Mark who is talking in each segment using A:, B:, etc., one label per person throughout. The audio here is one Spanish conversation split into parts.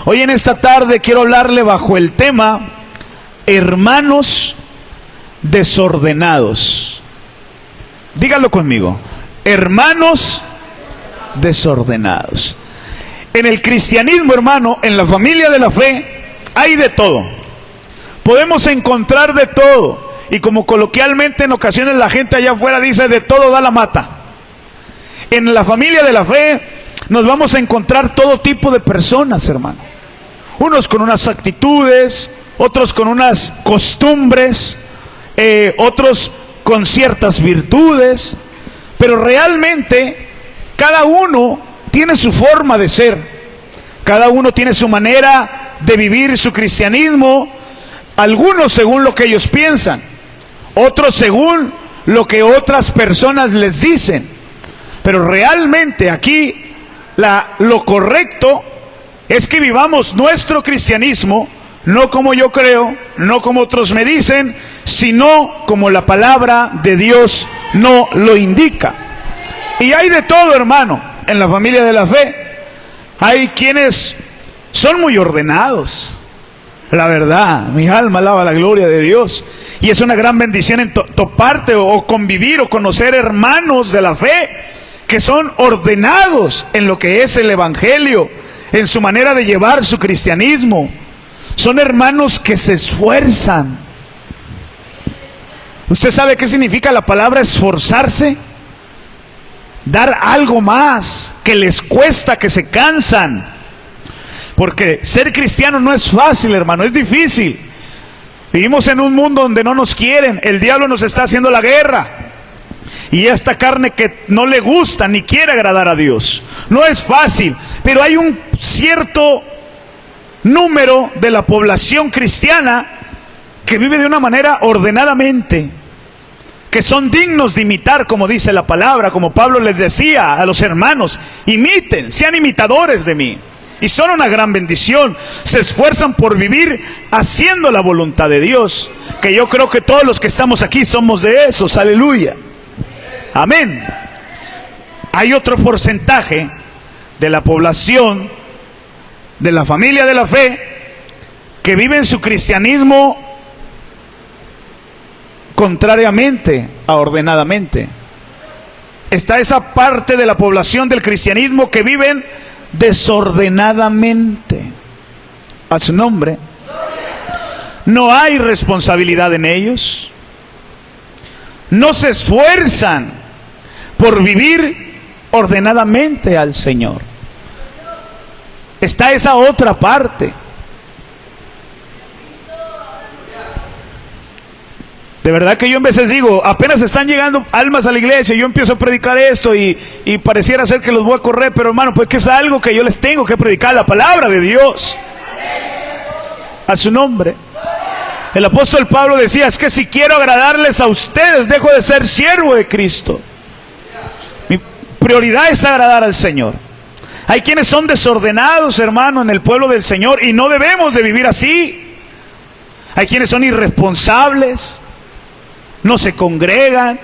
A: Hoy en esta tarde quiero hablarle bajo el tema hermanos desordenados. Dígalo conmigo, hermanos desordenados. En el cristianismo, hermano, en la familia de la fe, hay de todo. Podemos encontrar de todo. Y como coloquialmente en ocasiones la gente allá afuera dice, de todo da la mata. En la familia de la fe nos vamos a encontrar todo tipo de personas, hermano. Unos con unas actitudes, otros con unas costumbres, otros con ciertas virtudes. Pero realmente cada uno tiene su forma de ser. Cada uno tiene su manera de vivir su cristianismo. Algunos según lo que ellos piensan, otros según lo que otras personas les dicen. Pero realmente aquí lo correcto es que vivamos nuestro cristianismo, no como yo creo, no como otros me dicen, sino como la palabra de Dios no lo indica. Y hay de todo, hermano, en la familia de la fe. Hay quienes son muy ordenados. La verdad, mi alma alaba la gloria de Dios. Y es una gran bendición en toparte o convivir o conocer hermanos de la fe que son ordenados en lo que es el evangelio, en su manera de llevar su cristianismo. Son hermanos que se esfuerzan. ¿Usted sabe qué significa la palabra esforzarse? Dar algo más, que les cuesta, que se cansan. Porque ser cristiano no es fácil, hermano, es difícil. Vivimos en un mundo donde no nos quieren. El diablo nos está haciendo la guerra. Y esta carne que no le gusta ni quiere agradar a Dios. No es fácil, pero hay un cierto número de la población cristiana que vive de una manera ordenadamente, que son dignos de imitar, como dice la palabra, como Pablo les decía a los hermanos: imiten, sean imitadores de mí. Y son una gran bendición. Se esfuerzan por vivir haciendo la voluntad de Dios, que yo creo que todos los que estamos aquí somos de esos. Aleluya, amén. Hay otro porcentaje de la población de la familia de la fe que vive en su cristianismo contrariamente a ordenadamente. Está esa parte de la población del cristianismo que viven desordenadamente. A su nombre. No hay responsabilidad en ellos. No se esfuerzan por vivir ordenadamente al Señor. Está esa otra parte. De verdad que yo en veces digo, apenas están llegando almas a la iglesia, yo empiezo a predicar esto y pareciera ser que los voy a correr, pero hermano, pues que es algo que yo les tengo que predicar, la palabra de Dios. A su nombre. El apóstol Pablo decía, es que si quiero agradarles a ustedes, dejo de ser siervo de Cristo. Mi prioridad es agradar al Señor. Hay quienes son desordenados, hermano, en el pueblo del Señor, y no debemos de vivir así. Hay quienes son irresponsables, no se congregan,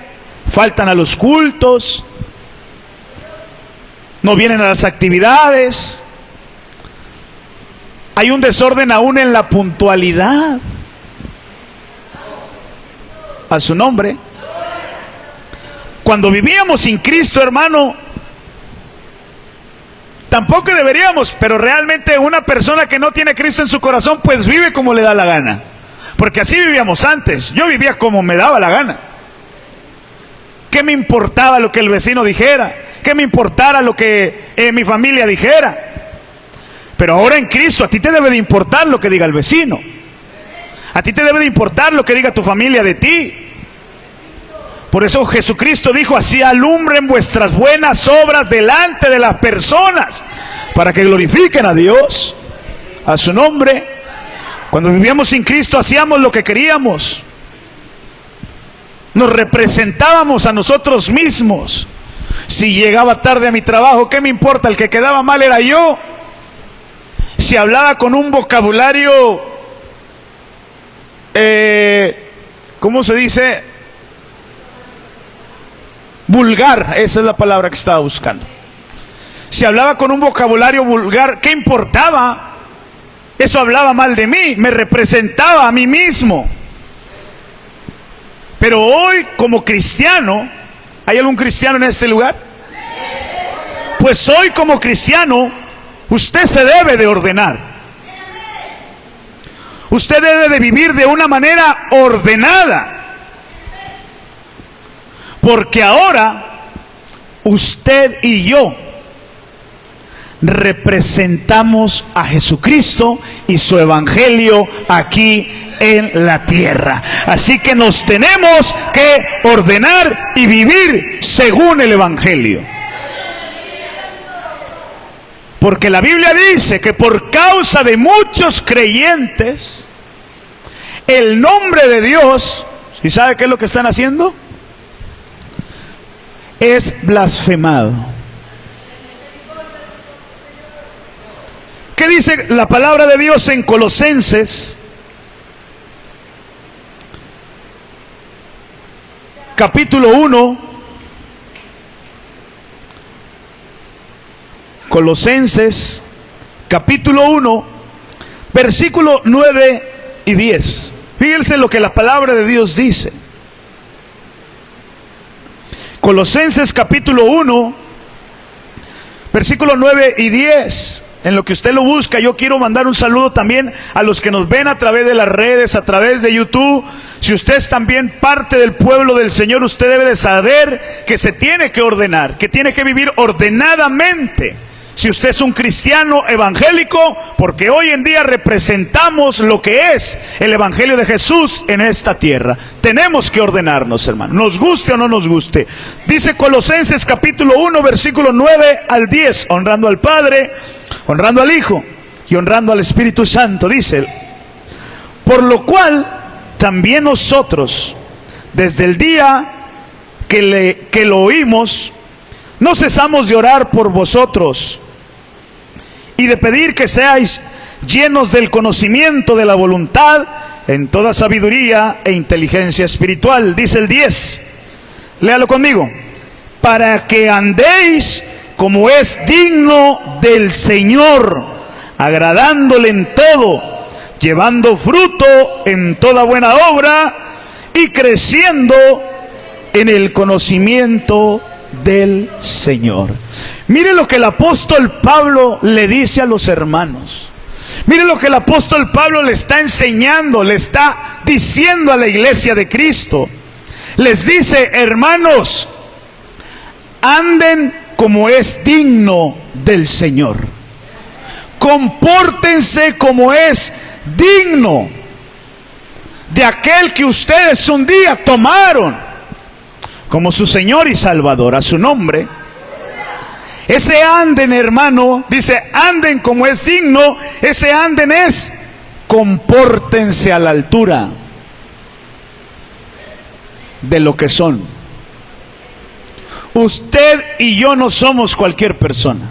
A: faltan a los cultos, no vienen a las actividades. Hay un desorden aún en la puntualidad. A su nombre. Cuando vivíamos sin Cristo, hermano, tampoco deberíamos, pero realmente una persona que no tiene Cristo en su corazón, pues vive como le da la gana. Porque así vivíamos antes. Yo vivía como me daba la gana. ¿Qué me importaba lo que el vecino dijera? ¿Qué me importara lo que mi familia dijera? Pero ahora en Cristo a ti te debe de importar lo que diga el vecino. A ti te debe de importar lo que diga tu familia de ti. Por eso Jesucristo dijo, así alumbren vuestras buenas obras delante de las personas, para que glorifiquen a Dios. A su nombre. Cuando vivíamos sin Cristo hacíamos lo que queríamos. Nos representábamos a nosotros mismos. Si llegaba tarde a mi trabajo, ¿qué me importa? El que quedaba mal era yo. Si hablaba con un vocabulario, ¿cómo se dice? Vulgar, esa es la palabra que estaba buscando. Si hablaba con un vocabulario vulgar, ¿qué importaba? Eso hablaba mal de mí, me representaba a mí mismo. Pero hoy, como cristiano, ¿hay algún cristiano en este lugar? Pues hoy, como cristiano, usted se debe de ordenar. Usted debe de vivir de una manera ordenada. Porque ahora, usted y yo representamos a Jesucristo y su evangelio aquí en la tierra. Así que nos tenemos que ordenar y vivir según el evangelio. Porque la Biblia dice que por causa de muchos creyentes, el nombre de Dios, ¿y sabe qué es lo que están haciendo? Es blasfemado. ¿Qué dice la palabra de Dios en Colosenses? Capítulo 1. Colosenses, capítulo 1, versículo 9 y 10. Fíjense lo que la palabra de Dios dice. Colosenses capítulo 1, versículo 9 y 10. En lo que usted lo busca, yo quiero mandar un saludo también a los que nos ven a través de las redes, a través de YouTube. Si usted es también parte del pueblo del Señor, usted debe de saber que se tiene que ordenar, que tiene que vivir ordenadamente. Si usted es un cristiano evangélico, porque hoy en día representamos lo que es el evangelio de Jesús en esta tierra. Tenemos que ordenarnos, hermano, nos guste o no nos guste. Dice Colosenses capítulo 1, versículo 9 al 10, honrando al Padre, honrando al Hijo y honrando al Espíritu Santo. Dice: por lo cual también nosotros, desde el día que lo oímos, no cesamos de orar por vosotros y de pedir que seáis llenos del conocimiento de la voluntad en toda sabiduría e inteligencia espiritual. Dice el 10, léalo conmigo: para que andéis como es digno del Señor, agradándole en todo, llevando fruto en toda buena obra y creciendo en el conocimiento del Señor. Mire lo que el apóstol Pablo le dice a los hermanos. Mire lo que el apóstol Pablo le está enseñando, le está diciendo a la iglesia de Cristo. Les dice: hermanos, anden como es digno del Señor. Compórtense como es digno de aquel que ustedes un día tomaron como su Señor y Salvador, a su nombre. Ese anden, hermano, dice anden como es digno. Ese anden es compórtense a la altura de lo que son. Usted y yo no somos cualquier persona.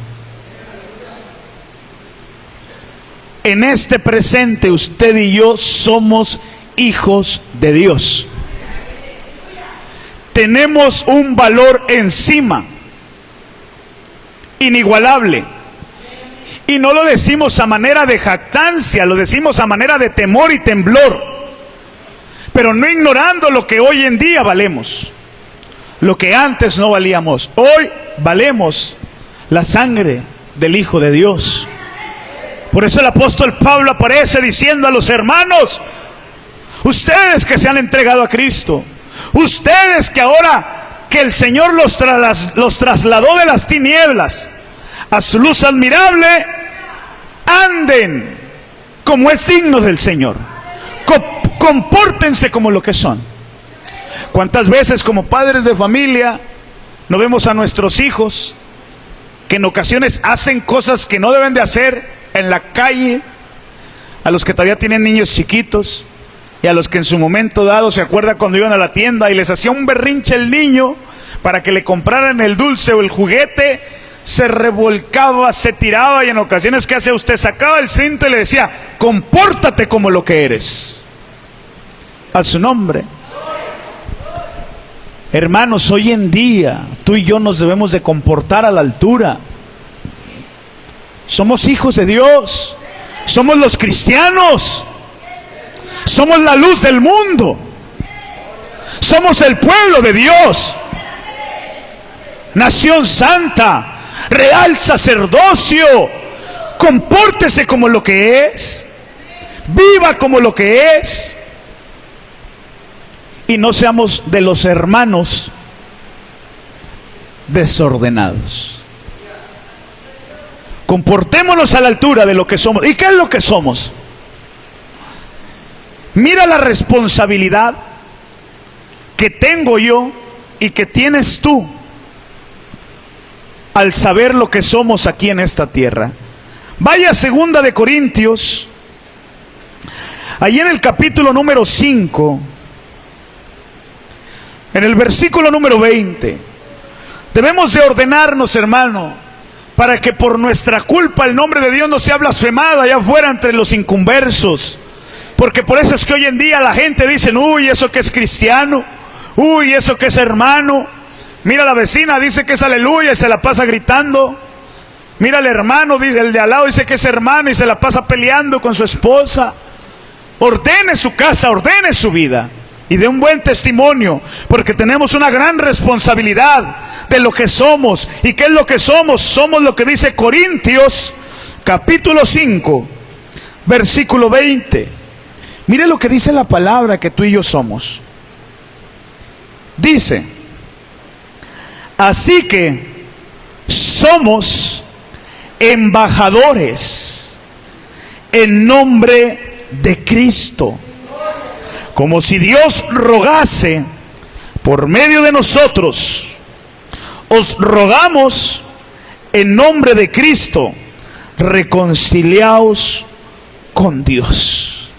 A: En este presente, usted y yo somos hijos de Dios. Tenemos un valor encima, inigualable. Y no lo decimos a manera de jactancia, lo decimos a manera de temor y temblor. Pero no ignorando lo que hoy en día valemos. Lo que antes no valíamos, hoy valemos la sangre del Hijo de Dios. Por eso el apóstol Pablo aparece diciendo a los hermanos: ustedes que se han entregado a Cristo, ustedes que ahora que el Señor los trasladó de las tinieblas a su luz admirable, anden como es digno del Señor. Compórtense como lo que son. ¿Cuántas veces como padres de familia no vemos a nuestros hijos que en ocasiones hacen cosas que no deben de hacer en la calle? A los que todavía tienen niños chiquitos y a los que en su momento dado se acuerda cuando iban a la tienda y les hacía un berrinche el niño para que le compraran el dulce o el juguete, se revolcaba, se tiraba, y en ocasiones, ¿qué hace usted? Sacaba el cinto y le decía: compórtate como lo que eres. A su nombre. Hermanos, hoy en día tú y yo nos debemos de comportar a la altura. Somos hijos de Dios. Somos los cristianos. Somos la luz del mundo. Somos el pueblo de Dios. Nación santa, real sacerdocio. Compórtese como lo que es. Viva como lo que es. Y no seamos de los hermanos desordenados. Comportémonos a la altura de lo que somos. ¿Y qué es lo que somos? Mira la responsabilidad que tengo yo y que tienes tú al saber lo que somos aquí en esta tierra. Vaya a 2 de Corintios, allí en el capítulo número 5, en el versículo número 20. Debemos de ordenarnos, hermano, para que por nuestra culpa el nombre de Dios no sea blasfemado allá afuera entre los inconversos. Porque por eso es que hoy en día la gente dice, uy, eso que es cristiano, uy, eso que es hermano. Mira, la vecina dice que es aleluya y se la pasa gritando. Mira, el hermano, dice, el de al lado dice que es hermano y se la pasa peleando con su esposa. Ordene su casa, ordene su vida y dé un buen testimonio, porque tenemos una gran responsabilidad de lo que somos. ¿Y qué es lo que somos? Somos lo que dice Corintios capítulo 5 versículo 20. Mire lo que dice la palabra que tú y yo somos. Dice: así que somos embajadores en nombre de Cristo, como si Dios rogase por medio de nosotros. Os rogamos en nombre de Cristo, reconciliaos con Dios.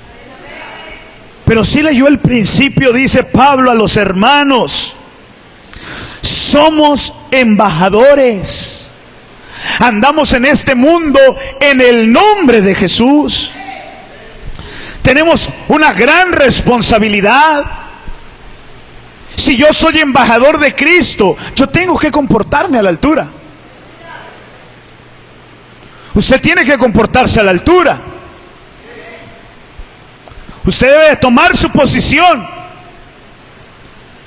A: Pero si leyó el principio, dice Pablo a los hermanos, somos embajadores. Andamos en este mundo en el nombre de Jesús. Tenemos una gran responsabilidad. Si yo soy embajador de Cristo, yo tengo que comportarme a la altura. Usted tiene que comportarse a la altura. Usted debe tomar su posición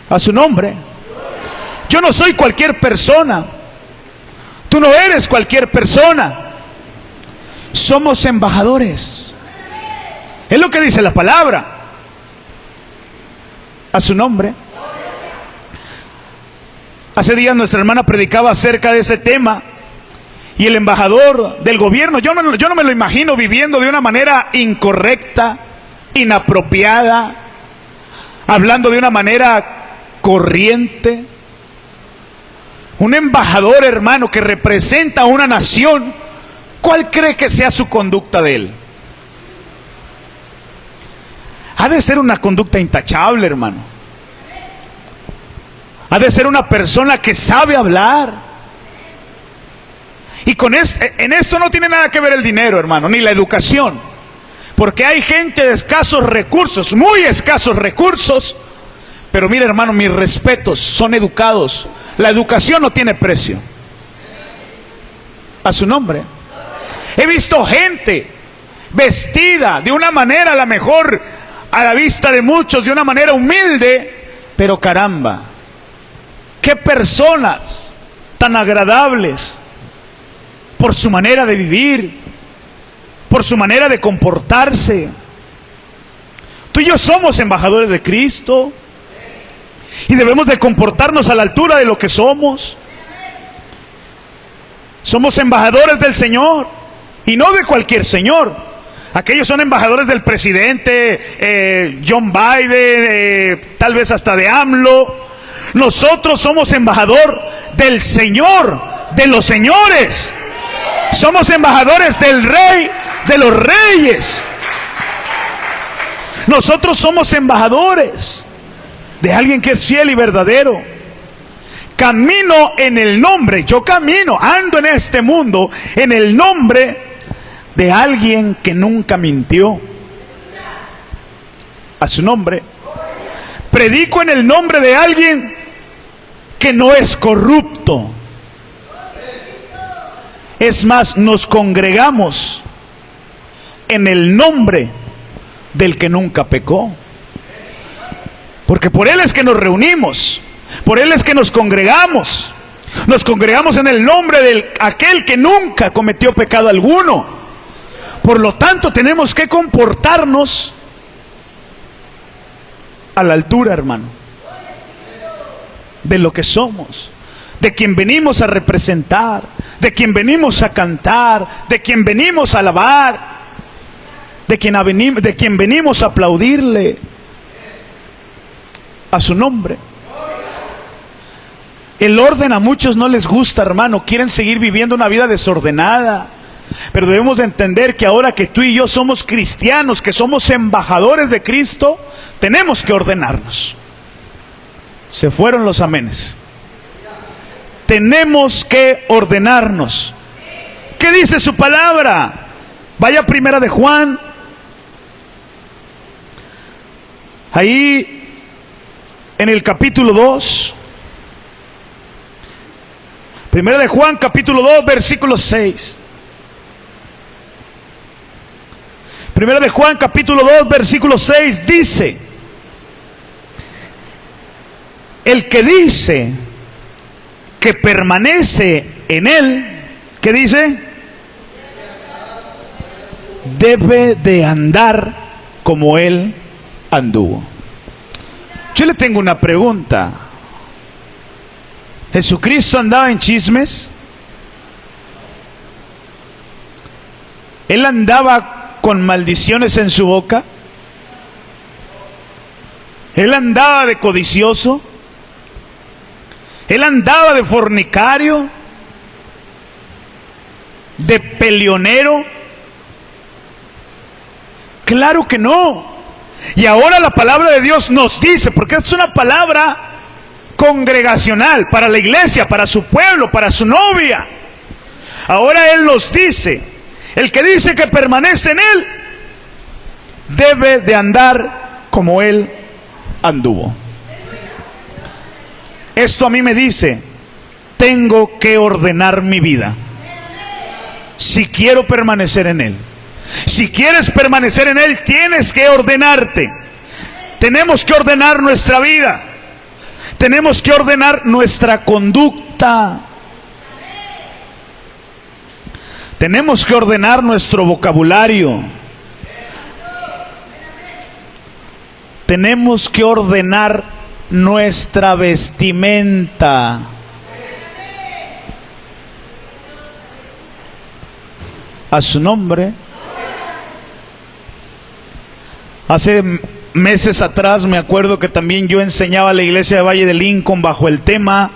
A: a su nombre. Yo no soy cualquier persona. Tú no eres cualquier persona. Somos embajadores. Es lo que dice la palabra. A su nombre. Hace días nuestra hermana predicaba acerca de ese tema. Y el embajador del gobierno, yo no me lo imagino viviendo de una manera incorrecta, inapropiada, hablando de una manera corriente. Un embajador, hermano, que representa a una nación, ¿cuál cree que sea su conducta de él? Ha de ser una conducta intachable, hermano. Ha de ser una persona que sabe hablar. Y en esto no tiene nada que ver el dinero, hermano, ni la educación. Porque hay gente de escasos recursos, muy escasos recursos. Pero mire, hermano, mis respetos, son educados. La educación no tiene precio. A su nombre. He visto gente vestida de una manera, a lo mejor a la vista de muchos, de una manera humilde. Pero caramba, qué personas tan agradables, por su manera de vivir, por su manera de comportarse. Tú y yo somos embajadores de Cristo y debemos de comportarnos a la altura de lo que somos. Somos embajadores del Señor y no de cualquier señor. Aquellos son embajadores del presidente John Biden, tal vez hasta de AMLO. Nosotros somos embajador del Señor, de los señores. Somos embajadores del Rey de los Reyes. Nosotros somos embajadores de alguien que es fiel y verdadero. Camino en el nombre, yo camino, ando en este mundo en el nombre de alguien que nunca mintió. A su nombre. Predico en el nombre de alguien que no es corrupto. Es más, nos congregamos en el nombre del que nunca pecó. Porque por Él es que nos reunimos, por Él es que nos congregamos. Nos congregamos en el nombre de aquel que nunca cometió pecado alguno. Por lo tanto, tenemos que comportarnos a la altura, hermano, de lo que somos, de quien venimos a representar, de quien venimos a cantar, de quien venimos a alabar, de quien venimos a aplaudirle a su nombre. El orden a muchos no les gusta, hermano, quieren seguir viviendo una vida desordenada. Pero debemos de entender que ahora que tú y yo somos cristianos, que somos embajadores de Cristo, tenemos que ordenarnos. Se fueron los amenes. Tenemos que ordenarnos. ¿Qué dice su palabra? Vaya a Primera de Juan. Ahí en el capítulo 2. Primera de Juan, capítulo 2, versículo 6. Primera de Juan, capítulo 2, versículo 6 dice: el que dice que permanece en Él, ¿qué dice? Debe de andar como Él anduvo. Yo le tengo una pregunta. ¿Jesucristo andaba en chismes? ¿Él andaba con maldiciones en su boca? ¿Él andaba de codicioso? ¿Él andaba de fornicario? ¿De peleonero? Claro que no. Y ahora la palabra de Dios nos dice, porque es una palabra congregacional para la iglesia, para su pueblo, para su novia. Ahora Él nos dice: el que dice que permanece en Él debe de andar como Él anduvo. Esto a mí me dice: tengo que ordenar mi vida si quiero permanecer en Él. Si quieres permanecer en Él, tienes que ordenarte. Tenemos que ordenar nuestra vida. Tenemos que ordenar nuestra conducta. Tenemos que ordenar nuestro vocabulario. Tenemos que ordenar nuestra vestimenta. A su nombre. Hace meses atrás me acuerdo que también yo enseñaba a la iglesia de Valle de Lincoln bajo el tema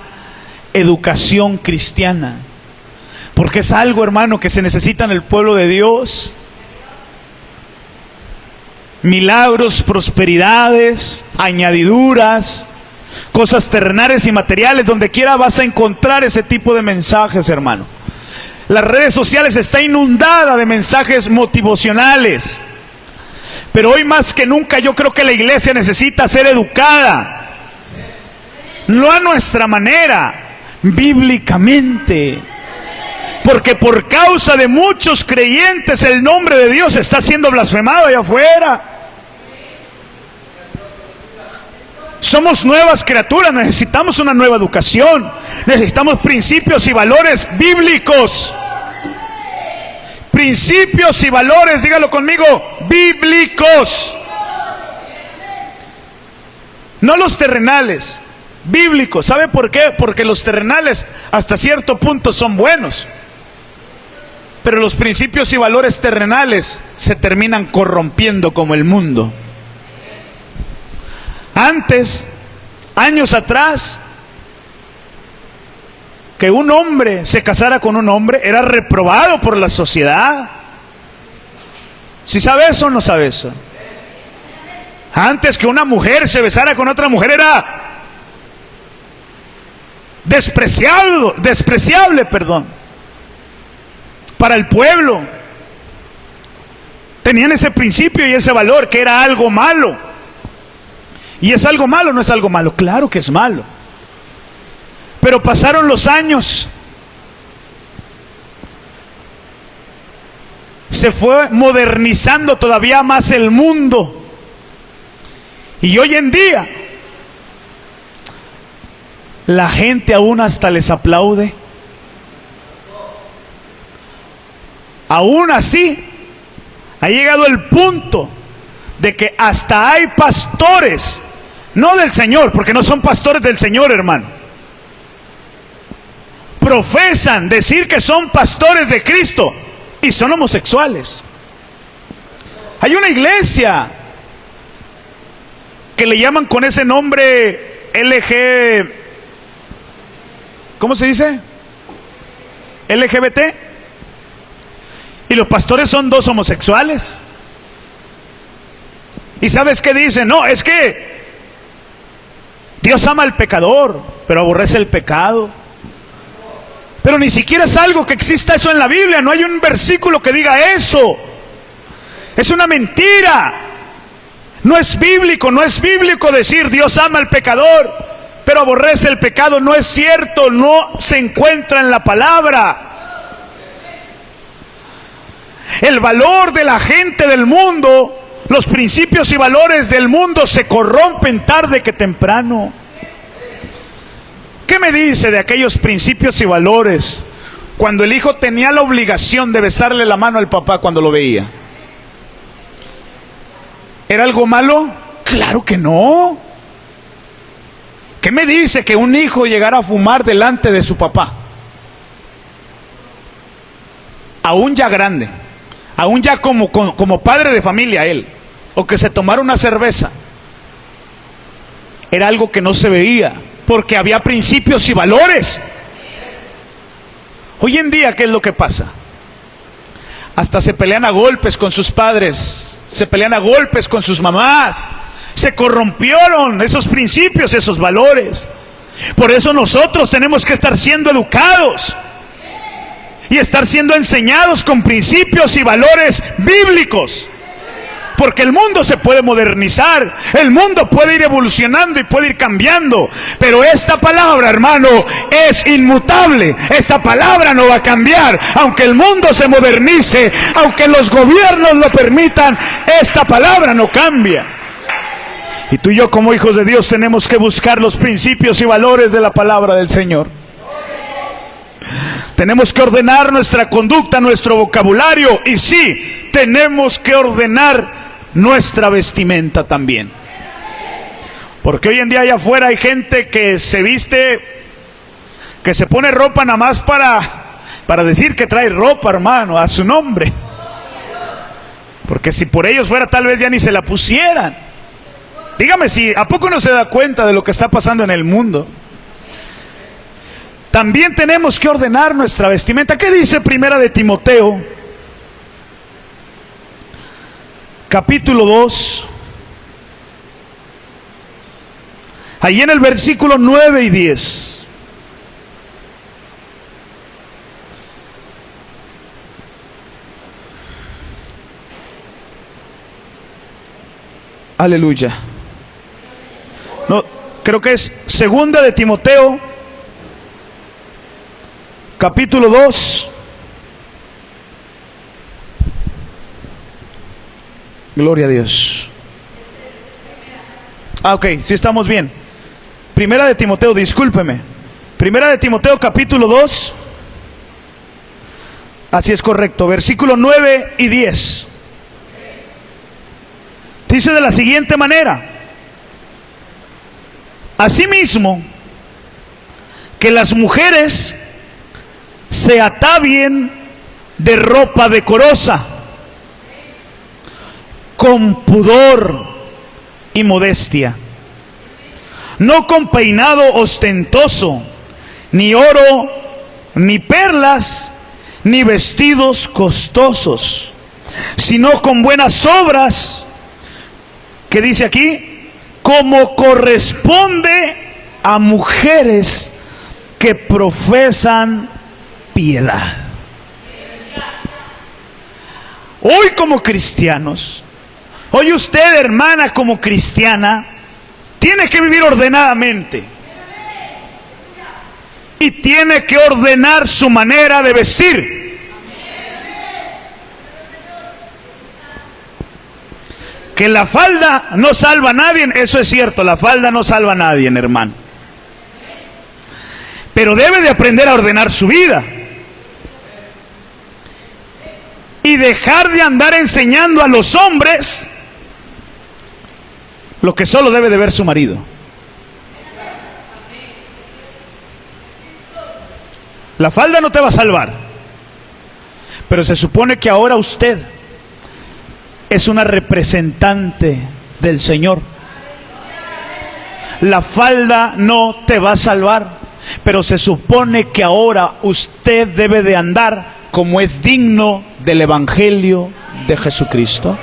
A: educación cristiana. Porque es algo, hermano, que se necesita en el pueblo de Dios. Milagros, prosperidades, añadiduras, cosas terrenales y materiales, donde quiera vas a encontrar ese tipo de mensajes, hermano. Las redes sociales están inundadas de mensajes motivacionales. Pero hoy más que nunca yo creo que la iglesia necesita ser educada. No a nuestra manera, bíblicamente. Porque por causa de muchos creyentes el nombre de Dios está siendo blasfemado allá afuera. Somos nuevas criaturas, necesitamos una nueva educación. Necesitamos principios y valores bíblicos. Principios y valores, dígalo conmigo, bíblicos. No los terrenales, bíblicos. ¿Sabe por qué? Porque los terrenales hasta cierto punto son buenos. Pero los principios y valores terrenales se terminan corrompiendo como el mundo. Antes, años atrás, que un hombre se casara con un hombre era reprobado por la sociedad. ¿Sí sabe eso o no sabe eso? Antes que una mujer se besara con otra mujer era despreciable, para el pueblo. Tenían ese principio y ese valor, que era algo malo. ¿Y es algo malo o no es algo malo? Claro que es malo. Pero pasaron los años. se fue modernizando todavía más el mundo. Y hoy en día la gente aún hasta les aplaude. Aún así ha llegado el punto de que hasta hay pastores, no del Señor, porque no son pastores del Señor, hermano, profesan decir que son pastores de Cristo y son homosexuales. Hay una iglesia que le llaman con ese nombre ¿cómo se dice? LGBT. Y los pastores son dos homosexuales. ¿Y sabes qué dicen? No, es que Dios ama al pecador, pero aborrece el pecado. Pero ni siquiera es algo que exista eso en la Biblia. No hay un versículo que diga eso. Es una mentira. No es bíblico decir Dios ama al pecador, pero aborrece el pecado. No es cierto, no se encuentra en la palabra. El valor de la gente del mundo, los principios y valores del mundo se corrompen tarde que temprano. ¿Qué me dice de aquellos principios y valores cuando el hijo tenía la obligación de besarle la mano al papá cuando lo veía? ¿Era algo malo? Claro que no. ¿Qué me dice que un hijo llegara a fumar delante de su papá? Aún ya grande, aún ya como padre de familia él, o que se tomara una cerveza. Era algo que no se veía, porque había principios y valores. Hoy en día, ¿qué es lo que pasa? Hasta se pelean a golpes con sus padres, se pelean a golpes con sus mamás. Se corrompieron esos principios, esos valores. Por eso nosotros tenemos que estar siendo educados y estar siendo enseñados con principios y valores bíblicos. Porque el mundo se puede modernizar, el mundo puede ir evolucionando y puede ir cambiando, pero esta palabra, hermano, es inmutable. Esta palabra no va a cambiar, aunque el mundo se modernice, aunque los gobiernos lo permitan, esta palabra no cambia. Y tú y yo, como hijos de Dios, tenemos que buscar los principios y valores de la palabra del Señor. Tenemos que ordenar nuestra conducta, nuestro vocabulario, y sí, tenemos que ordenar nuestra vestimenta también. Porque hoy en día allá afuera hay gente que se viste, que se pone ropa nada más para decir que trae ropa, hermano, a su nombre. Porque si por ellos fuera, tal vez ya ni se la pusieran. Dígame, si ¿a poco no se da cuenta de lo que está pasando en el mundo? También tenemos que ordenar nuestra vestimenta. ¿Qué dice Primera de Timoteo? Capítulo 2. Ahí en el versículo 9 y 10. Aleluya. No, creo que es Segunda de Timoteo, capítulo 2. Gloria a Dios. Ok, sí estamos bien. Primera de Timoteo, discúlpeme. Primera de Timoteo, capítulo 2. Así es correcto, versículo 9 y 10. Dice de la siguiente manera: asimismo, que las mujeres se atavien de ropa decorosa, con pudor y modestia, no con peinado ostentoso, ni oro, ni perlas, ni vestidos costosos, sino con buenas obras, que dice aquí, como corresponde a mujeres que profesan piedad. Hoy como cristianos, hoy usted, hermana, como cristiana, tiene que vivir ordenadamente. Y tiene que ordenar su manera de vestir. Que la falda no salva a nadie, eso es cierto, la falda no salva a nadie, hermano. Pero debe de aprender a ordenar su vida. Y dejar de andar enseñando a los hombres lo que solo debe de ver su marido. La falda no te va a salvar, pero se supone que ahora usted es una representante del Señor. La falda no te va a salvar, pero se supone que ahora usted debe de andar como es digno del Evangelio de Jesucristo.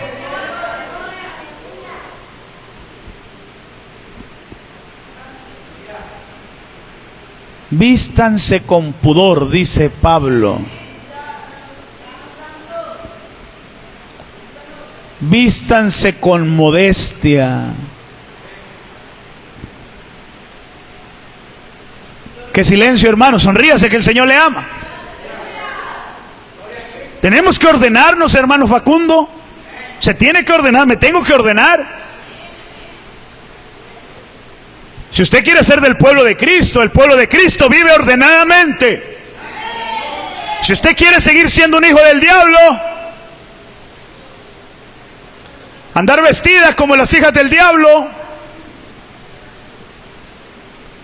A: Vístanse con pudor, dice Pablo. Vístanse con modestia. Qué silencio, hermano, sonríase que el Señor le ama. Tenemos que ordenarnos, hermano Facundo. Se tiene que ordenar, me tengo que ordenar. Si usted quiere ser del pueblo de Cristo, el pueblo de Cristo vive ordenadamente. Si usted quiere seguir siendo un hijo del diablo, andar vestida como las hijas del diablo,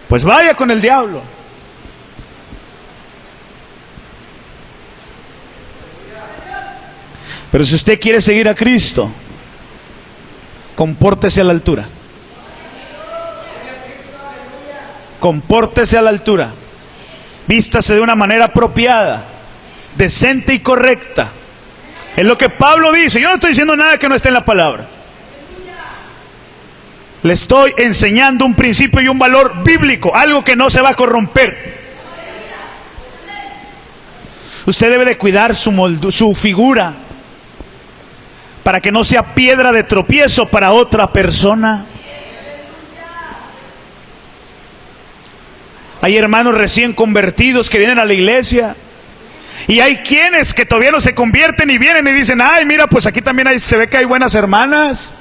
A: pues vaya con el diablo. Pero si usted quiere seguir a Cristo, compórtese a la altura. Compórtese a la altura. Vístase de una manera apropiada, decente y correcta. Es lo que Pablo dice. Yo no estoy diciendo nada que no esté en la palabra. Le estoy enseñando un principio y un valor bíblico, algo que no se va a corromper. Usted debe de cuidar su figura, para que no sea piedra de tropiezo para otra persona. Hay hermanos recién convertidos que vienen a la iglesia, y hay quienes que todavía no se convierten y vienen y dicen: ay, mira, pues aquí también se ve que hay buenas hermanas,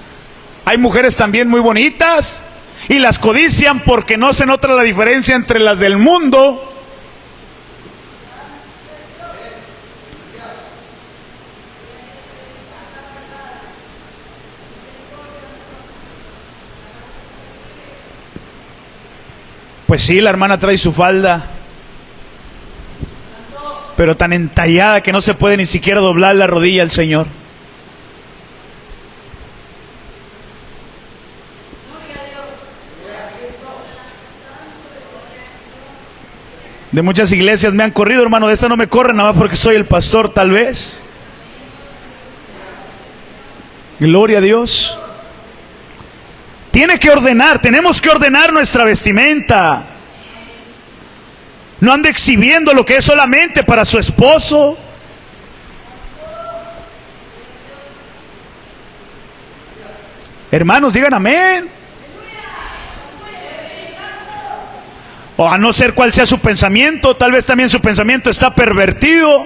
A: hay mujeres también muy bonitas, y las codician porque no se nota la diferencia entre las del mundo. Pues sí, la hermana trae su falda, pero tan entallada que no se puede ni siquiera doblar la rodilla al Señor. De muchas iglesias me han corrido, hermano. De esta no me corren nada más porque soy el pastor, tal vez. Gloria a Dios. Tiene que ordenar, tenemos que ordenar nuestra vestimenta. No ande exhibiendo lo que es solamente para su esposo. Hermanos, digan amén. O a no ser cuál sea su pensamiento, tal vez también su pensamiento está pervertido.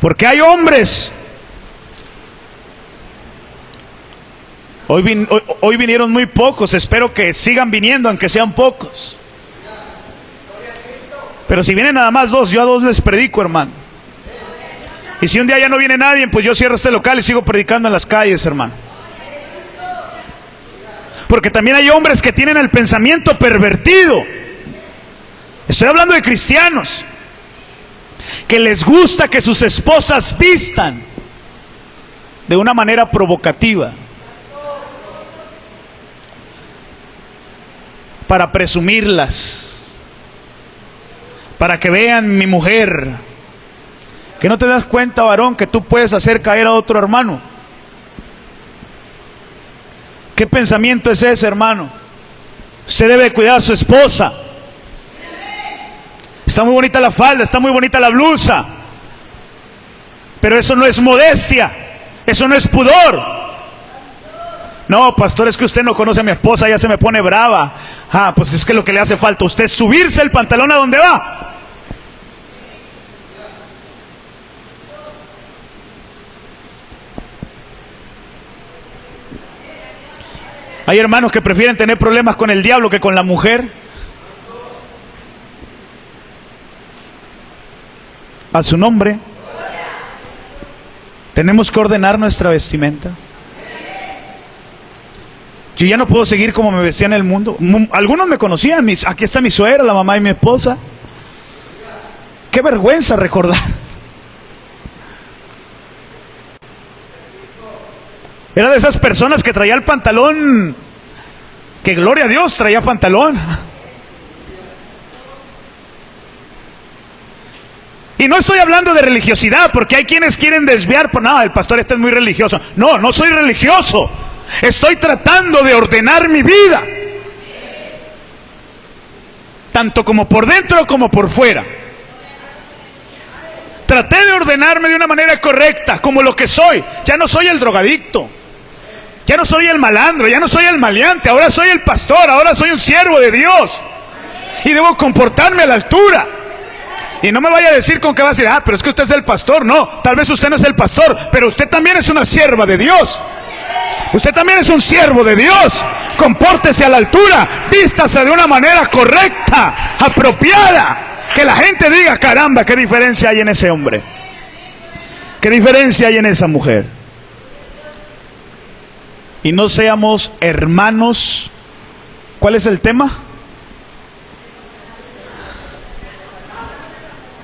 A: Porque hay hombres. Hoy vinieron muy pocos, espero que sigan viniendo aunque sean pocos. Pero si vienen nada más 2, yo a 2 les predico, hermano. Y si un día ya no viene nadie, pues yo cierro este local y sigo predicando en las calles, hermano. Porque también hay hombres que tienen el pensamiento pervertido. Estoy hablando de cristianos que les gusta que sus esposas vistan de una manera provocativa, para presumirlas, para que vean: mi mujer. Que no te das cuenta, varón, que tú puedes hacer caer a otro hermano. ¿Qué pensamiento es ese, hermano? Usted debe cuidar a su esposa. Está muy bonita la falda, está muy bonita la blusa, pero eso no es modestia, eso no es pudor. No, pastor, es que usted no conoce a mi esposa, ya se me pone brava. Ah, pues es que lo que le hace falta a usted es subirse el pantalón a donde va. Hay hermanos que prefieren tener problemas con el diablo que con la mujer. A su nombre. Tenemos que ordenar nuestra vestimenta. Yo ya no puedo seguir como me vestía en el mundo. Algunos me conocían. Aquí está mi suegra, la mamá y mi esposa. Qué vergüenza recordar. Era de esas personas que traía el pantalón, que gloria a Dios traía pantalón. Y no estoy hablando de religiosidad, porque hay quienes quieren desviar por nada, el pastor este es muy religioso. No, no soy religioso. Estoy tratando de ordenar mi vida, tanto como por dentro como por fuera. Traté de ordenarme de una manera correcta, como lo que soy. Ya no soy el drogadicto, ya no soy el malandro, ya no soy el maleante. Ahora soy el pastor, ahora soy un siervo de Dios. Y debo comportarme a la altura. Y no me vaya a decir con que va a decir, pero es que usted es el pastor. No, tal vez usted no es el pastor, pero usted también es una sierva de Dios. Usted también es un siervo de Dios. Compórtese a la altura, vístase de una manera correcta, apropiada. Que la gente diga, caramba, qué diferencia hay en ese hombre, qué diferencia hay en esa mujer. Y no seamos hermanos. ¿Cuál es el tema?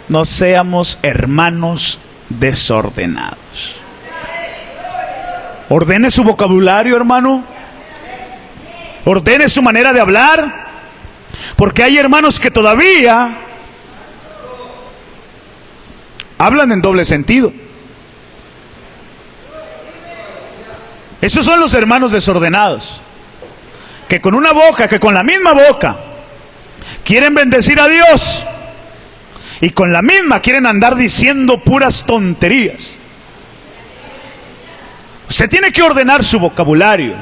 A: No seamos hermanos desordenados. Ordene su vocabulario, hermano. Ordene su manera de hablar. Porque hay hermanos que todavía hablan en doble sentido. Esos son los hermanos desordenados, que con una boca, que con la misma boca quieren bendecir a Dios, y con la misma quieren andar diciendo puras tonterías. Usted tiene que ordenar su vocabulario.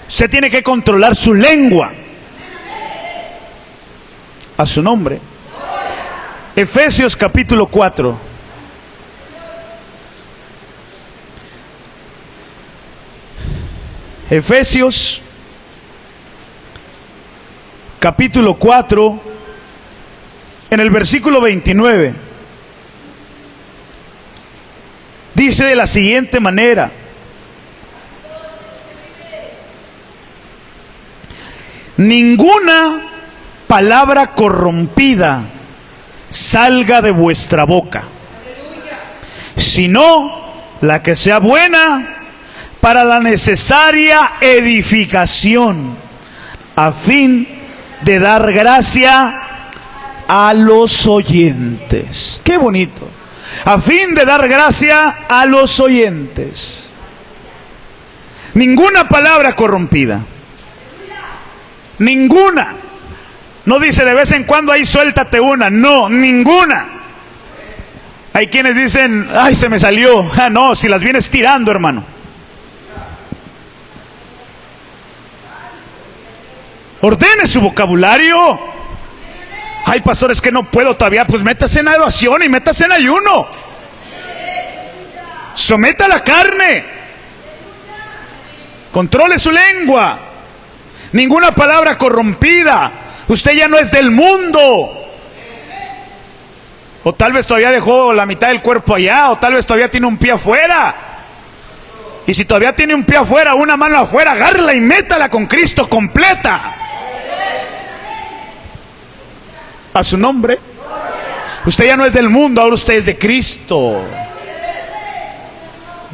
A: Usted tiene que controlar su lengua. A su nombre. Efesios capítulo 4. Efesios capítulo 4, en el versículo 29, dice de la siguiente manera: ninguna palabra corrompida salga de vuestra boca, sino la que sea buena para la necesaria edificación, a fin de dar gracia a los oyentes. Qué bonito. A fin de dar gracia a los oyentes. Ninguna palabra corrompida. Ninguna. No dice de vez en cuando ahí suéltate una. No, ninguna. Hay quienes dicen, ay, se me salió. No, si las vienes tirando, hermano. Ordene su vocabulario. Ay, pastor, es que no puedo todavía. Pues métase en oración y métase en ayuno. Someta la carne. Controle su lengua. Ninguna palabra corrompida. Usted ya no es del mundo. O tal vez todavía dejó la mitad del cuerpo allá. O tal vez todavía tiene un pie afuera. Y si todavía tiene un pie afuera, una mano afuera, agárrala y métala con Cristo completa. A su nombre. Usted ya no es del mundo, ahora usted es de Cristo.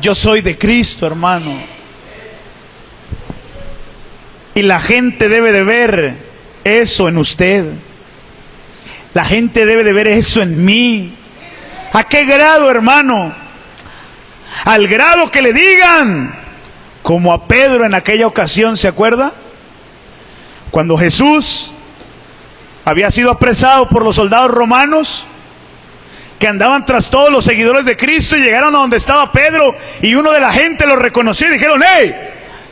A: Yo soy de Cristo, hermano. Y la gente debe de ver eso en usted. La gente debe de ver eso en mí. ¿A qué grado, hermano? Al grado que le digan, como a Pedro en aquella ocasión, ¿se acuerda? Cuando Jesús había sido apresado por los soldados romanos, que andaban tras todos los seguidores de Cristo, y llegaron a donde estaba Pedro, y uno de la gente lo reconoció y dijeron, ¡hey!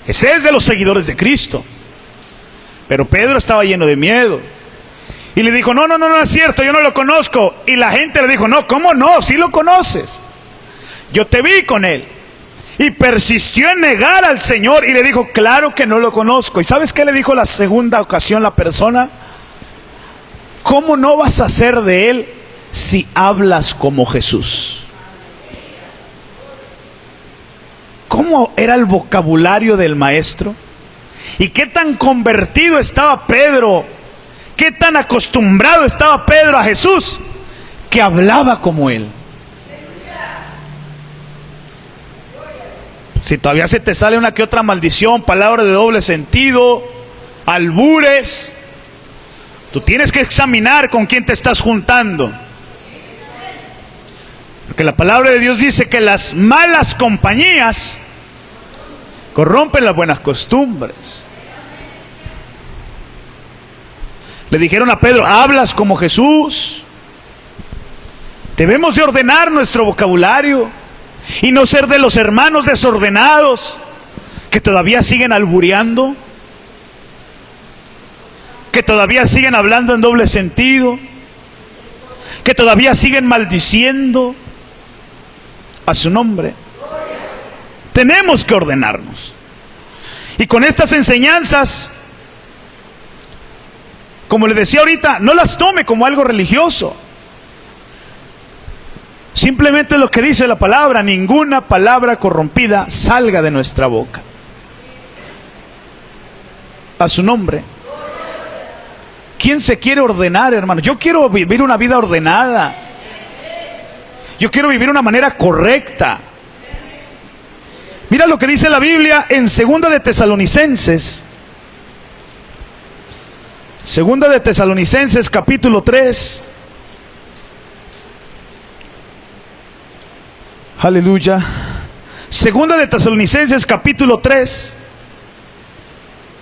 A: Ese es de los seguidores de Cristo. Pero Pedro estaba lleno de miedo. Y le dijo, no es cierto, yo no lo conozco. Y la gente le dijo, no, ¿cómo no? Sí lo conoces. Yo te vi con él. Y persistió en negar al Señor y le dijo, claro que no lo conozco. ¿Y sabes qué le dijo la segunda ocasión la persona? ¿Cómo no vas a ser de él si hablas como Jesús? ¿Cómo era el vocabulario del maestro? ¿Y qué tan convertido estaba Pedro? ¿Qué tan acostumbrado estaba Pedro a Jesús? Que hablaba como él. Si todavía se te sale una que otra maldición, palabras de doble sentido, albures, tú tienes que examinar con quién te estás juntando. Porque la palabra de Dios dice que las malas compañías corrompen las buenas costumbres. Le dijeron a Pedro, hablas como Jesús. Debemos de ordenar nuestro vocabulario y no ser de los hermanos desordenados que todavía siguen albureando, que todavía siguen hablando en doble sentido, que todavía siguen maldiciendo a su nombre. Tenemos que ordenarnos. Y con estas enseñanzas, como le decía ahorita, no las tome como algo religioso. Simplemente lo que dice la palabra, ninguna palabra corrompida salga de nuestra boca. A su nombre. ¿Quién se quiere ordenar, hermano? Yo quiero vivir una vida ordenada. Yo quiero vivir de una manera correcta. Mira lo que dice la Biblia en Segunda de Tesalonicenses. Segunda de Tesalonicenses capítulo 3. Aleluya. Segunda de Tesalonicenses capítulo 3,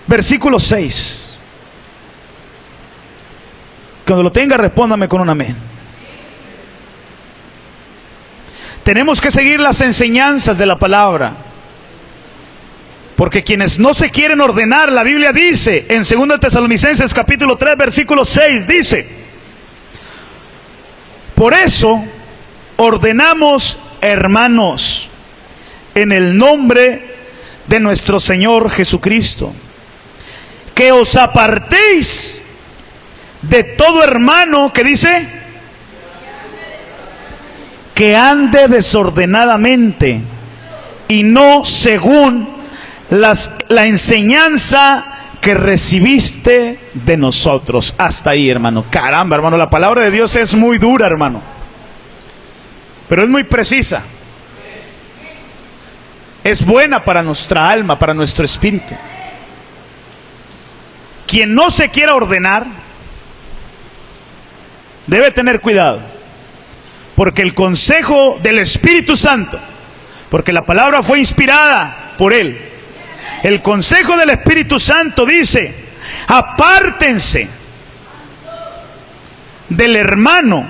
A: versículo 6. Cuando lo tenga, respóndame con un amén. Tenemos que seguir las enseñanzas de la palabra. Porque quienes no se quieren ordenar, la Biblia dice en 2 Tesalonicenses capítulo 3 versículo 6, dice: por eso ordenamos, hermanos, en el nombre de nuestro Señor Jesucristo, que os apartéis de todo hermano, que dice, que ande desordenadamente y no según la enseñanza que recibiste de nosotros. Hasta ahí, hermano. Caramba, hermano, la palabra de Dios es muy dura, hermano, pero es muy precisa. Es buena para nuestra alma, para nuestro espíritu. Quien no se quiera ordenar debe tener cuidado, porque el consejo del Espíritu Santo, porque la palabra fue inspirada por Él, el consejo del Espíritu Santo dice: apártense del hermano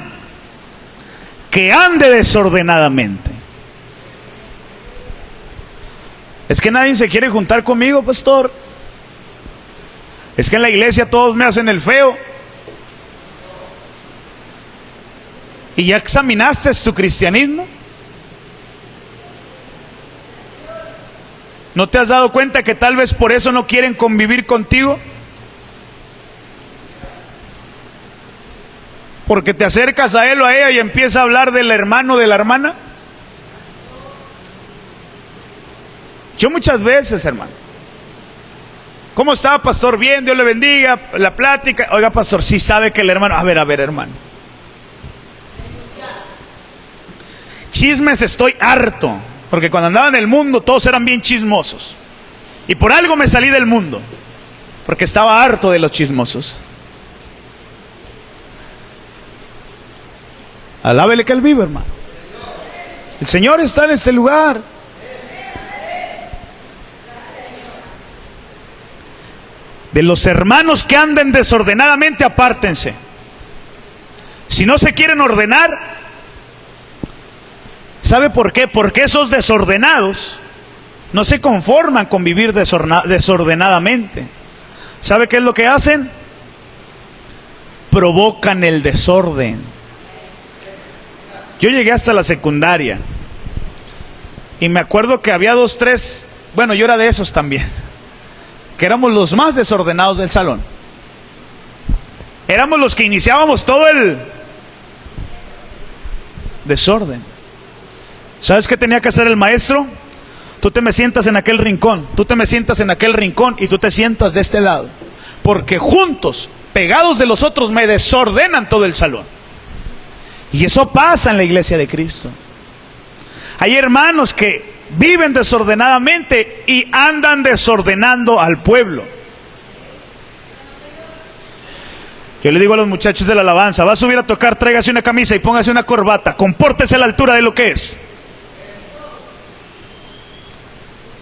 A: que ande desordenadamente. Es que nadie se quiere juntar conmigo, pastor. Es que en la iglesia todos me hacen el feo. ¿Y ya examinaste tu cristianismo? ¿No te has dado cuenta que tal vez por eso no quieren convivir contigo? Porque te acercas a él o a ella y empieza a hablar del hermano o de la hermana. Yo muchas veces, hermano, ¿cómo está, pastor? Bien, Dios le bendiga, la plática. Oiga, pastor, sí sabe que el hermano... A ver, hermano. Chismes estoy harto, porque cuando andaba en el mundo todos eran bien chismosos. Y por algo me salí del mundo, porque estaba harto de los chismosos. Alábele que Él vive, hermano. El Señor está en este lugar. De los hermanos que anden desordenadamente, apártense. Si no se quieren ordenar, ¿sabe por qué? Porque esos desordenados no se conforman con vivir desordenadamente. ¿Sabe qué es lo que hacen? Provocan el desorden. Yo llegué hasta la secundaria Y me acuerdo que había 2, 3, bueno, yo era de esos también, que éramos los más desordenados del salón. Éramos los que iniciábamos todo el desorden. ¿Sabes qué tenía que hacer el maestro? Tú te me sientas en aquel rincón, tú te me sientas en aquel rincón y tú te sientas de este lado. Porque juntos, pegados de los otros, me desordenan todo el salón. Y eso pasa en la iglesia de Cristo. Hay hermanos que viven desordenadamente y andan desordenando al pueblo. Yo le digo a los muchachos de la alabanza: va a subir a tocar, tráigase una camisa y póngase una corbata, compórtese a la altura de lo que es.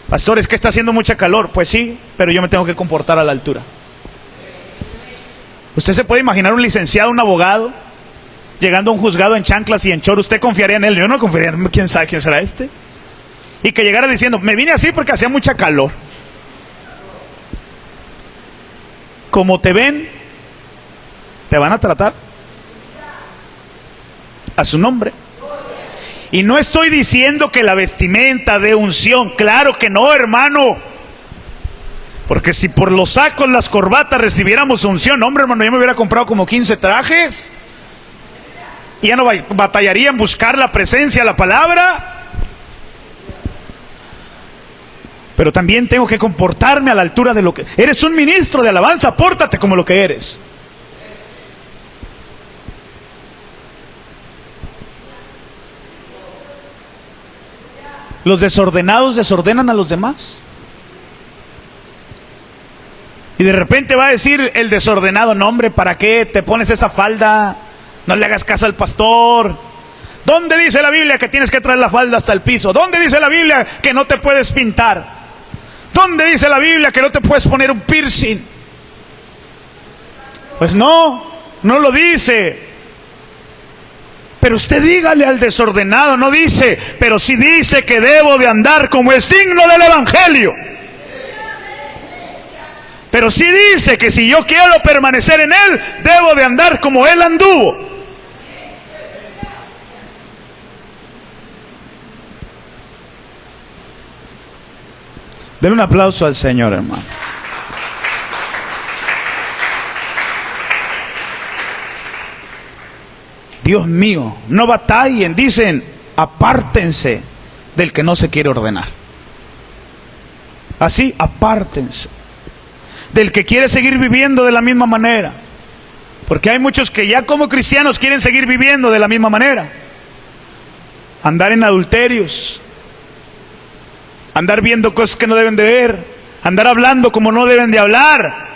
A: Pastor, es que está haciendo mucha calor. Pues sí, pero yo me tengo que comportar a la altura. Usted se puede imaginar un licenciado, un abogado, llegando a un juzgado en chanclas y en chor. ¿Usted confiaría en él? Yo no confiaría en él. ¿Quién sabe quién será este? Y que llegara diciendo: me vine así porque hacía mucha calor. Como te ven, te van a tratar a su nombre. Y no estoy diciendo que la vestimenta de unción, claro que no, hermano. Porque si por los sacos, las corbatas recibiéramos unción, hombre, hermano, yo me hubiera comprado como 15 trajes. Y ya no batallaría en buscar la presencia, la palabra. Pero también tengo que comportarme a la altura de lo que... Eres un ministro de alabanza, pórtate como lo que eres. Los desordenados desordenan a los demás. Y de repente va a decir el desordenado: no, hombre, ¿para qué te pones esa falda? No le hagas caso al pastor. ¿Dónde dice la Biblia que tienes que traer la falda hasta el piso? ¿Dónde dice la Biblia que no te puedes pintar? ¿Dónde dice la Biblia que no te puedes poner un piercing? Pues no lo dice. Pero usted dígale al desordenado, no dice, pero sí dice que debo de andar como es digno del evangelio. Pero sí dice que si yo quiero permanecer en él, debo de andar como él anduvo. Denle un aplauso al Señor, hermano. Dios mío, no batallen, dicen, apártense del que no se quiere ordenar. Así, apártense del que quiere seguir viviendo de la misma manera. Porque hay muchos que ya como cristianos quieren seguir viviendo de la misma manera. Andar en adulterios, andar viendo cosas que no deben de ver, andar hablando como no deben de hablar.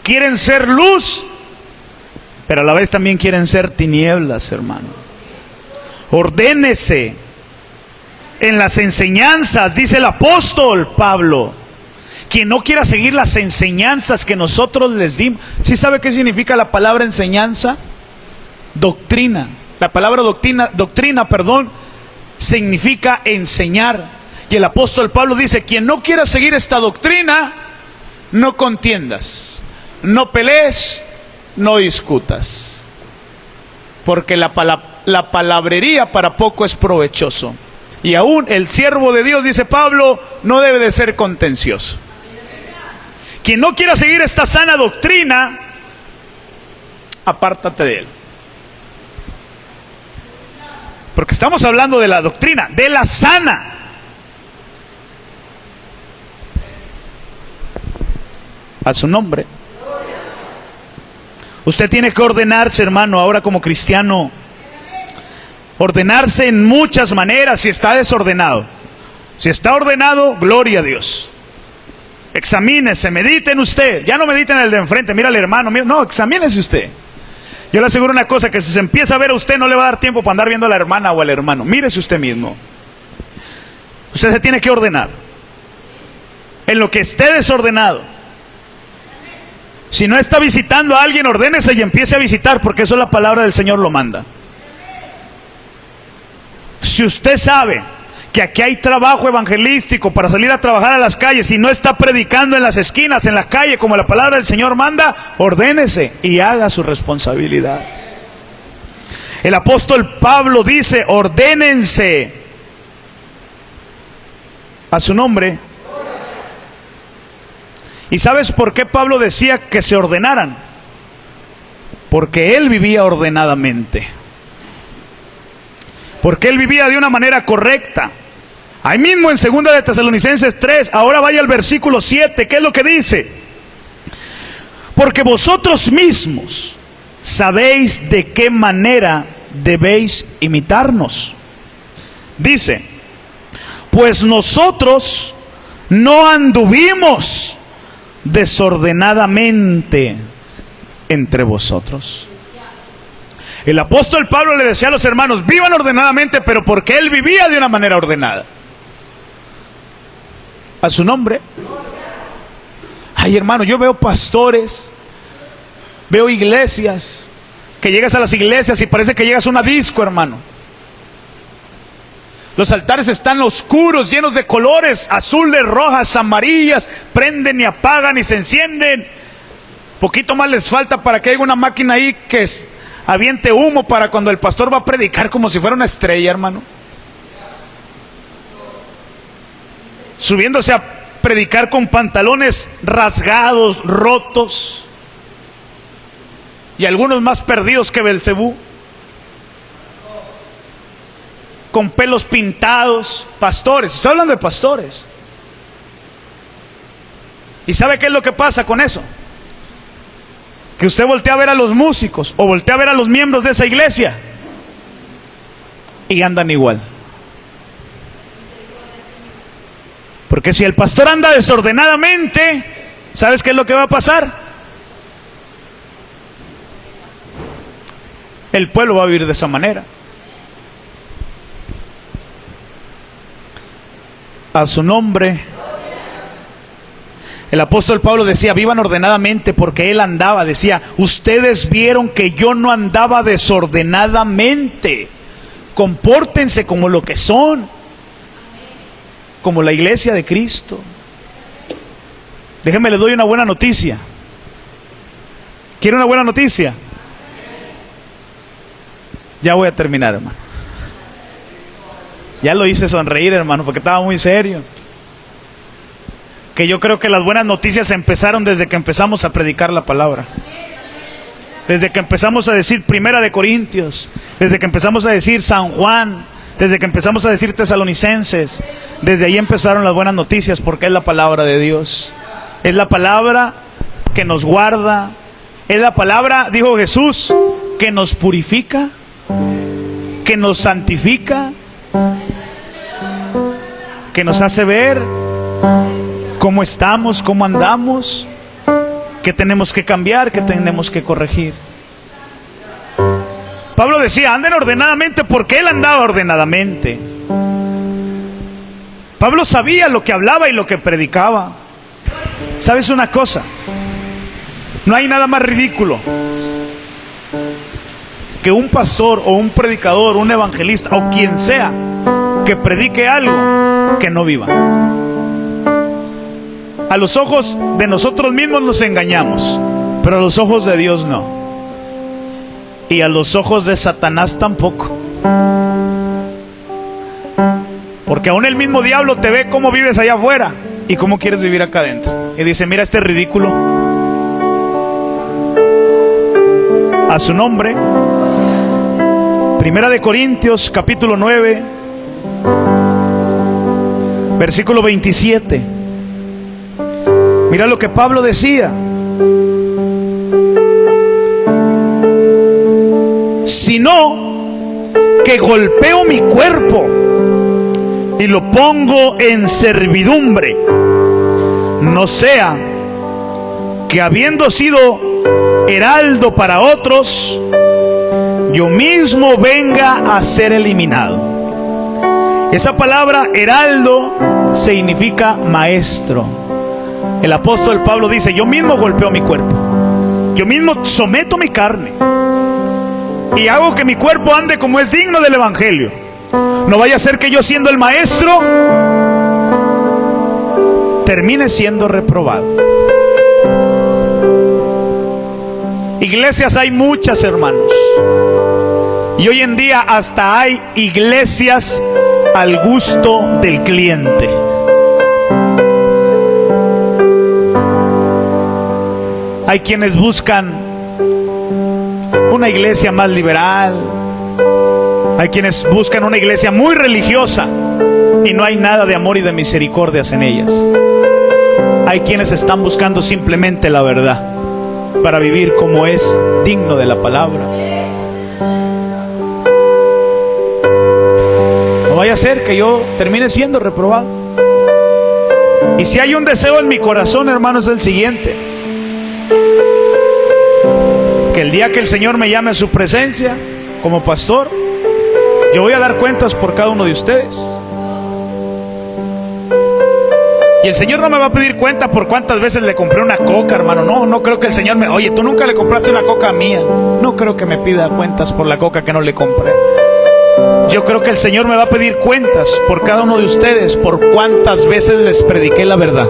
A: Quieren ser luz, pero a la vez también quieren ser tinieblas, hermano. Ordénese en las enseñanzas, dice el apóstol Pablo. Quien no quiera seguir las enseñanzas que nosotros les dimos. ¿Sí sabe qué significa la palabra enseñanza? Doctrina. La palabra doctrina, significa enseñar. Y el apóstol Pablo dice: quien no quiera seguir esta doctrina, no contiendas, no pelees, no discutas, porque la palabrería para poco es provechoso. Y aún el siervo de Dios, dice Pablo, no debe de ser contencioso. Quien no quiera seguir esta sana doctrina, apártate de él. Porque estamos hablando de la doctrina, de la sana. A su nombre. Usted tiene que ordenarse, hermano, ahora como cristiano. Ordenarse en muchas maneras si está desordenado. Si está ordenado, gloria a Dios. Examínese, medite en usted. Ya no medite en el de enfrente, mira al hermano, mira, no, examínese usted. Yo le aseguro una cosa, que si se empieza a ver a usted, no le va a dar tiempo para andar viendo a la hermana o al hermano. Mírese usted mismo. Usted se tiene que ordenar en lo que esté desordenado. Si no está visitando a alguien, ordénese y empiece a visitar, porque eso la palabra del Señor lo manda. Si usted sabe que aquí hay trabajo evangelístico para salir a trabajar a las calles y no está predicando en las esquinas, en la calle, como la palabra del Señor manda, ordénese y haga su responsabilidad. El apóstol Pablo dice: ordénense A su nombre. ¿Y sabes por qué Pablo decía que se ordenaran? Porque él vivía ordenadamente. Porque él vivía de una manera correcta. Ahí mismo en 2 de Tesalonicenses 3, ahora vaya al versículo 7, ¿qué es lo que dice? Porque vosotros mismos sabéis de qué manera debéis imitarnos. Dice, pues nosotros no anduvimos desordenadamente entre vosotros. El apóstol Pablo le decía a los hermanos, vivan ordenadamente, pero porque él vivía de una manera ordenada. A su nombre. Ay, hermano, yo veo pastores, veo iglesias, que llegas a las iglesias y parece que llegas a una disco, hermano. Los altares están oscuros, llenos de colores, azules, rojas, amarillas, prenden y apagan y se encienden. Poquito más les falta para que haya una máquina ahí que aviente humo para cuando el pastor va a predicar como si fuera una estrella, hermano. Subiéndose a predicar con pantalones rasgados, rotos, y algunos más perdidos que Belcebú, con pelos pintados, pastores, estoy hablando de pastores. ¿Y sabe qué es lo que pasa con eso? Que usted voltea a ver a los músicos o voltea a ver a los miembros de esa iglesia y andan igual. Porque si el pastor anda desordenadamente, ¿sabes qué es lo que va a pasar? El pueblo va a vivir de esa manera. A su nombre. El apóstol Pablo decía, vivan ordenadamente, porque él andaba, decía, ustedes vieron que yo no andaba desordenadamente. Compórtense como lo que son, como la iglesia de Cristo. Déjenme, les doy una buena noticia. ¿Quiere una buena noticia? Ya voy a terminar, hermano. Ya lo hice sonreír, hermano, porque estaba muy serio. Que yo creo que las buenas noticias empezaron desde que empezamos a predicar la palabra. Desde que empezamos a decir 1 de Corintios, desde que empezamos a decir San Juan, desde que empezamos a decir Tesalonicenses, desde ahí empezaron las buenas noticias, porque es la palabra de Dios. Es la palabra que nos guarda, es la palabra, dijo Jesús, que nos purifica, que nos santifica, que nos hace ver cómo estamos, cómo andamos, qué tenemos que cambiar, qué tenemos que corregir. Pablo decía, anden ordenadamente, porque él andaba ordenadamente. Pablo sabía lo que hablaba y lo que predicaba. ¿Sabes una cosa? No hay nada más ridículo que un pastor o un predicador, un evangelista o quien sea que predique algo que no viva. A los ojos de nosotros mismos nos engañamos, pero a los ojos de Dios no. Y a los ojos de Satanás tampoco. Porque aún el mismo diablo te ve cómo vives allá afuera y cómo quieres vivir acá adentro. Y dice, mira este ridículo. A su nombre. 1 de Corintios capítulo 9, versículo 27. Mira lo que Pablo decía. Sino que golpeo mi cuerpo y lo pongo en servidumbre, no sea que habiendo sido heraldo para otros, yo mismo venga a ser eliminado. Esa palabra heraldo significa maestro. El apóstol Pablo dice, yo mismo golpeo mi cuerpo, yo mismo someto mi carne y hago que mi cuerpo ande como es digno del evangelio. No vaya a ser que yo, siendo el maestro, termine siendo reprobado. Iglesias hay muchas, hermanos, y hoy en día hasta hay iglesias al gusto del cliente. Hay quienes buscan una iglesia más liberal, hay quienes buscan una iglesia muy religiosa y no hay nada de amor y de misericordias en ellas. Hay quienes están buscando simplemente la verdad para vivir como es digno de la palabra. No vaya a ser que yo termine siendo reprobado. Y si hay un deseo en mi corazón, hermano, es el siguiente: que el día que el Señor me llame a su presencia como pastor, yo voy a dar cuentas por cada uno de ustedes. Y el Señor no me va a pedir cuenta por cuántas veces le compré una coca, hermano. No creo que el Señor me... Oye, tú nunca le compraste una coca mía. No creo que me pida cuentas por la coca que no le compré. Yo creo que el Señor me va a pedir cuentas por cada uno de ustedes, por cuántas veces les prediqué la verdad.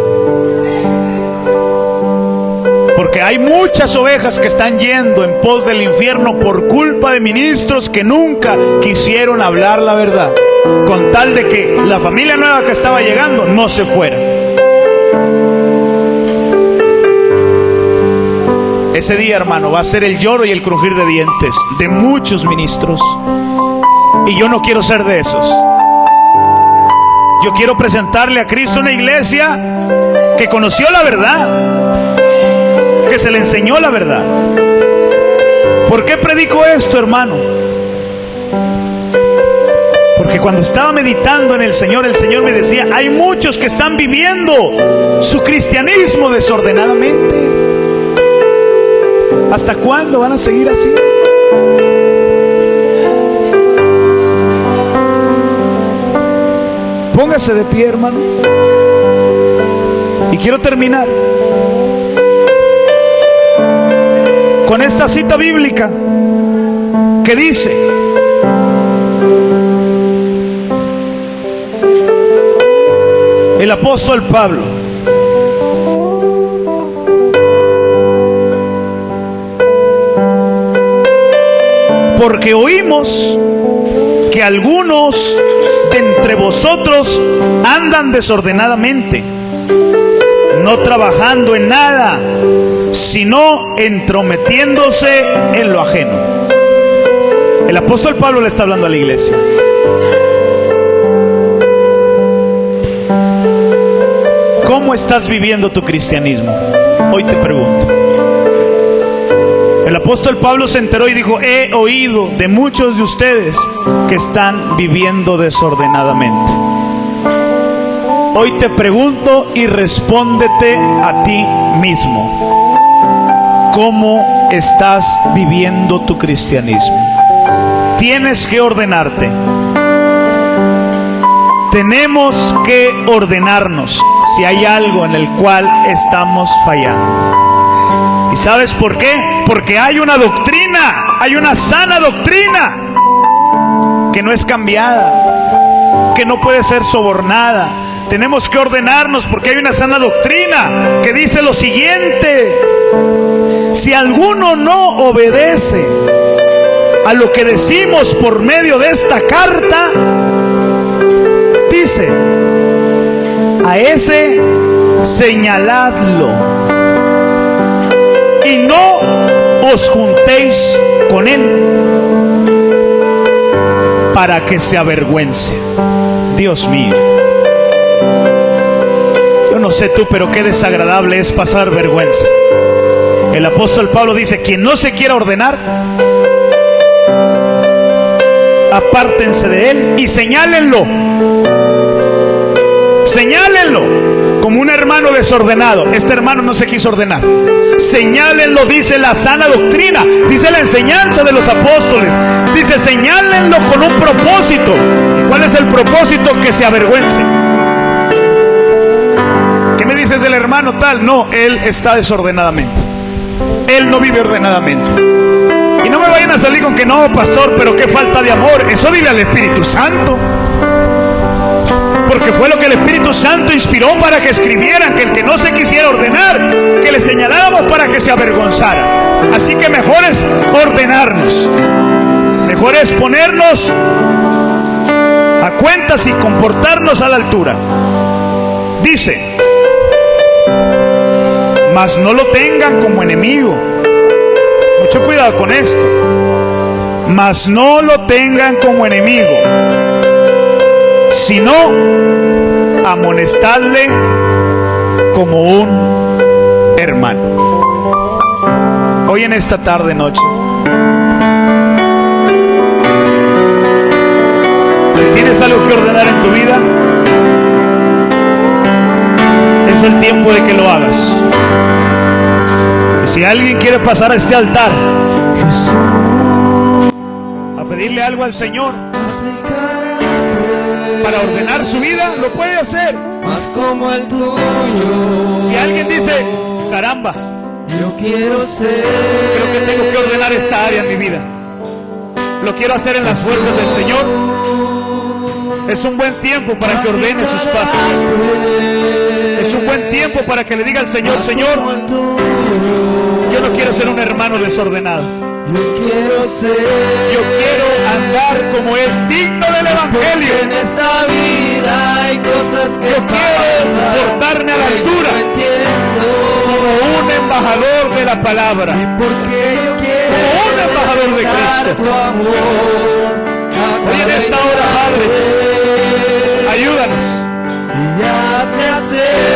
A: Porque hay muchas ovejas que están yendo en pos del infierno por culpa de ministros que nunca quisieron hablar la verdad, con tal de que la familia nueva que estaba llegando no se fuera. Ese día, hermano, va a ser el lloro y el crujir de dientes de muchos ministros. Y yo no quiero ser de esos. Yo quiero presentarle a Cristo una iglesia que conoció la verdad, que se le enseñó la verdad. ¿Por qué predico esto, hermano? Porque cuando estaba meditando en el Señor me decía: hay muchos que están viviendo su cristianismo desordenadamente. ¿Hasta cuándo van a seguir así? Póngase de pie, hermano. Y quiero terminar con esta cita bíblica que dice: el apóstol Pablo, porque oímos que algunos de entre vosotros andan desordenadamente, no trabajando en nada, sino entrometiéndose en lo ajeno. El apóstol Pablo le está hablando a la iglesia. ¿Cómo estás viviendo tu cristianismo? Hoy te pregunto. El apóstol Pablo se enteró y dijo: he oído de muchos de ustedes que están viviendo desordenadamente. Hoy te pregunto y respóndete a ti mismo: ¿cómo estás viviendo tu cristianismo? Tienes que ordenarte. Tenemos que ordenarnos si hay algo en el cual estamos fallando. ¿Y sabes por qué? Porque hay una doctrina, hay una sana doctrina que no es cambiada, que no puede ser sobornada. Tenemos que ordenarnos porque hay una sana doctrina que dice lo siguiente: si alguno no obedece a lo que decimos por medio de esta carta, dice, a ese señaladlo y no os juntéis con él para que se avergüence. Dios mío, yo no sé tú, pero qué desagradable es pasar vergüenza. El apóstol Pablo dice: quien no se quiera ordenar, apártense de él y señálenlo. Señálenlo como un hermano desordenado. Este hermano no se quiso ordenar. Señálenlo, dice la sana doctrina, dice la enseñanza de los apóstoles. Dice: señálenlo con un propósito. ¿Cuál es el propósito? Que se avergüence. ¿Qué me dices del hermano tal? No, él está desordenadamente. Él no vive ordenadamente. Y no me vayan a salir con que no, pastor, pero qué falta de amor. Eso dile al Espíritu Santo. Porque fue lo que el Espíritu Santo inspiró para que escribieran, que el que no se quisiera ordenar, que le señaláramos para que se avergonzara. Así que mejor es ordenarnos, mejor es ponernos a cuentas y comportarnos a la altura. Dice: mas no lo tengan como enemigo. Mucho cuidado con esto. Mas no lo tengan como enemigo, sino amonestadle como un hermano. Hoy en esta tarde noche, si tienes algo que ordenar en tu vida, es el tiempo de que lo hagas. Y si alguien quiere pasar a este altar a pedirle algo al Señor para ordenar su vida, lo puede hacer. Si alguien dice, caramba,
B: yo quiero ser,
A: creo que tengo que ordenar esta área en mi vida, lo quiero hacer en las fuerzas del Señor, es un buen tiempo para que ordene sus pasos. Es un buen tiempo para que le diga al Señor, Señor, yo no quiero ser un hermano desordenado. Yo quiero andar como es digno del Evangelio.
B: En esa vida hay cosas que
A: yo quiero portarme a la altura como un embajador de la palabra, como un embajador de Cristo. Hoy en esta hora, Padre, ayúdanos.
B: Y hazme hacer